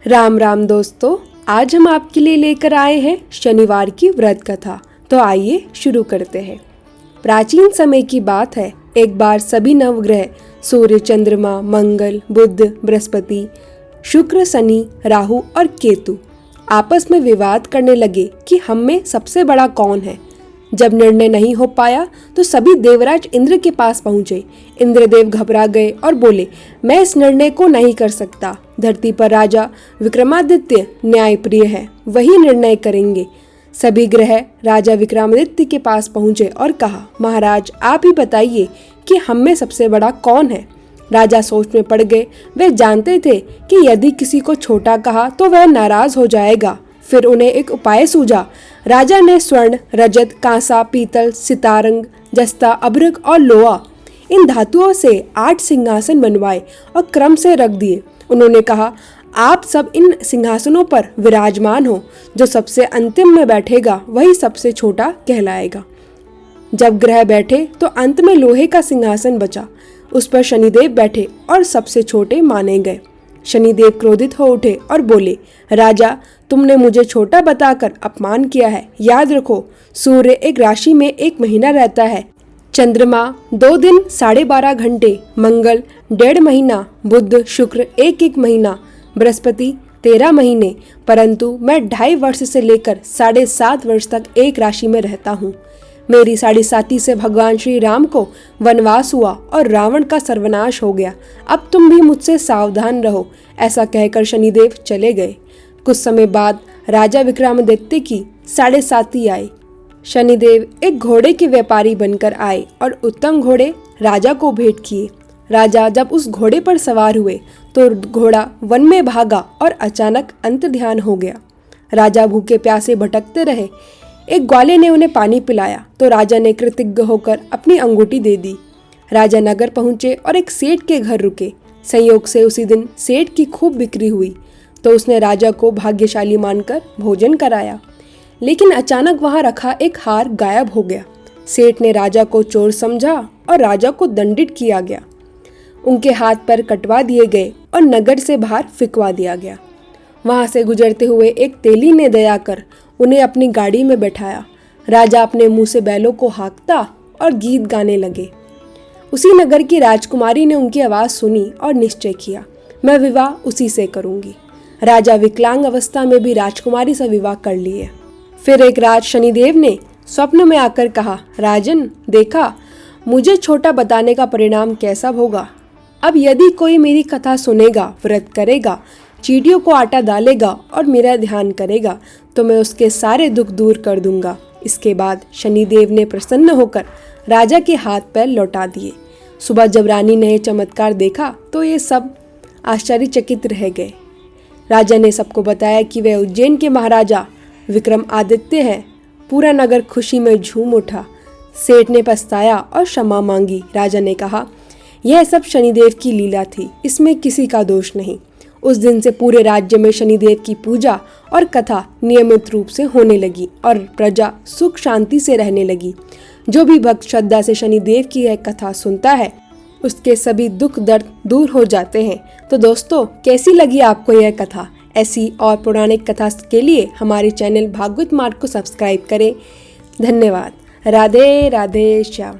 राम राम दोस्तों, आज हम आपके लिए लेकर आए हैं शनिवार की व्रत कथा। तो आइए शुरू करते हैं। प्राचीन समय की बात है, एक बार सभी नवग्रह सूर्य, चंद्रमा, मंगल, बुध, बृहस्पति, शुक्र, शनि, राहु और केतु आपस में विवाद करने लगे कि हम में सबसे बड़ा कौन है। जब निर्णय नहीं हो पाया तो सभी देवराज इंद्र के पास पहुंचे। इंद्रदेव घबरा गए और बोले, मैं इस निर्णय को नहीं कर सकता। धरती पर राजा विक्रमादित्य न्यायप्रिय है, वही निर्णय करेंगे। सभी ग्रह राजा विक्रमादित्य के पास पहुंचे और कहा, महाराज आप ही बताइए कि हम में सबसे बड़ा कौन है। राजा सोच में पड़ गए। वे जानते थे कि यदि किसी को छोटा कहा तो वह नाराज हो जाएगा। फिर उन्हें एक उपाय सूझा। राजा ने स्वर्ण, रजत, कांसा, पीतल, सितारंग, जस्ता, अभ्रक और लोहा इन धातुओं से 8 सिंहासन बनवाए और क्रम से रख दिए। उन्होंने कहा, आप सब इन सिंहासनों पर विराजमान हो। जो सबसे अंतिम में बैठेगा वही सबसे छोटा कहलाएगा। जब ग्रह बैठे तो अंत में लोहे का सिंहासन बचा। उस पर शनिदेव बैठे और सबसे छोटे माने गए। शनिदेव क्रोधित हो उठे और बोले, राजा तुमने मुझे छोटा बताकर अपमान किया है। याद रखो, सूर्य एक राशि में 1 महीना रहता है, चंद्रमा 2 दिन 12.5 घंटे, मंगल 1.5 महीना, बुध शुक्र 1 महीना, बृहस्पति 13 महीने। परंतु मैं 2.5 वर्ष से लेकर 7.5 वर्ष तक एक राशि में रहता हूँ। मेरी 7.5 से भगवान श्री राम को वनवास हुआ और रावण का सर्वनाश हो गया। अब तुम भी मुझसे सावधान रहो। ऐसा कहकर शनिदेव चले गए। कुछ समय बाद राजा विक्रमादित्य की 7.5 आई। शनिदेव एक घोड़े के व्यापारी बनकर आए और उत्तम घोड़े राजा को भेंट किए। राजा जब उस घोड़े पर सवार हुए तो घोड़ा वन में भागा और अचानक अंतर्ध्यान हो गया। राजा भूखे प्यासे भटकते रहे। एक ग्वाले ने उन्हें पानी पिलाया तो राजा ने कृतज्ञ होकर अपनी अंगूठी दे दी। राजा नगर पहुंचे और एक सेठ के घर रुके। संयोग से उसी दिन सेठ की खूब बिक्री हुई तो उसने राजा को भाग्यशाली मानकर भोजन कराया। लेकिन अचानक वहां रखा एक हार गायब हो गया। सेठ ने राजा को चोर समझा और राजा को दंडित किया गया। उनके हाथ पैर कटवा दिए गए और नगर से बाहर फिकवा दिया गया। वहां से गुजरते हुए एक तेली ने दया कर उन्हें अपनी गाड़ी में बैठाया। राजा अपने मुंह से बैलों को हाँकता और गीत गाने लगे। उसी नगर की राजकुमारी ने उनकी आवाज़ सुनी और निश्चय किया, मैं विवाह उसी से करूंगी। राजा विकलांग अवस्था में भी राजकुमारी से विवाह कर लिए। फिर एक रात शनिदेव ने स्वप्न में आकर कहा, राजन देखा, मुझे छोटा बताने का परिणाम कैसा होगा। अब यदि कोई मेरी कथा सुनेगा, व्रत करेगा, चींटियों को आटा डालेगा और मेरा ध्यान करेगा तो मैं उसके सारे दुख दूर कर दूंगा। इसके बाद शनिदेव ने प्रसन्न होकर राजा के हाथ पैर लौटा दिए। सुबह जब रानी ने चमत्कार देखा तो ये सब आश्चर्यचकित रह गए। राजा ने सबको बताया कि वह उज्जैन के महाराजा विक्रमादित्य हैं। पूरा नगर खुशी में झूम उठा। सेठ ने पछताया और क्षमा मांगी। राजा ने कहा, यह सब शनिदेव की लीला थी, इसमें किसी का दोष नहीं। उस दिन से पूरे राज्य में शनिदेव की पूजा और कथा नियमित रूप से होने लगी और प्रजा सुख शांति से रहने लगी। जो भी भक्त श्रद्धा से शनिदेव की यह कथा सुनता है उसके सभी दुख दर्द दूर हो जाते हैं। तो दोस्तों, कैसी लगी आपको यह कथा? ऐसी और पौराणिक कथा के लिए हमारे चैनल भागवत मार्ग को सब्सक्राइब करें। धन्यवाद। राधे राधे श्याम।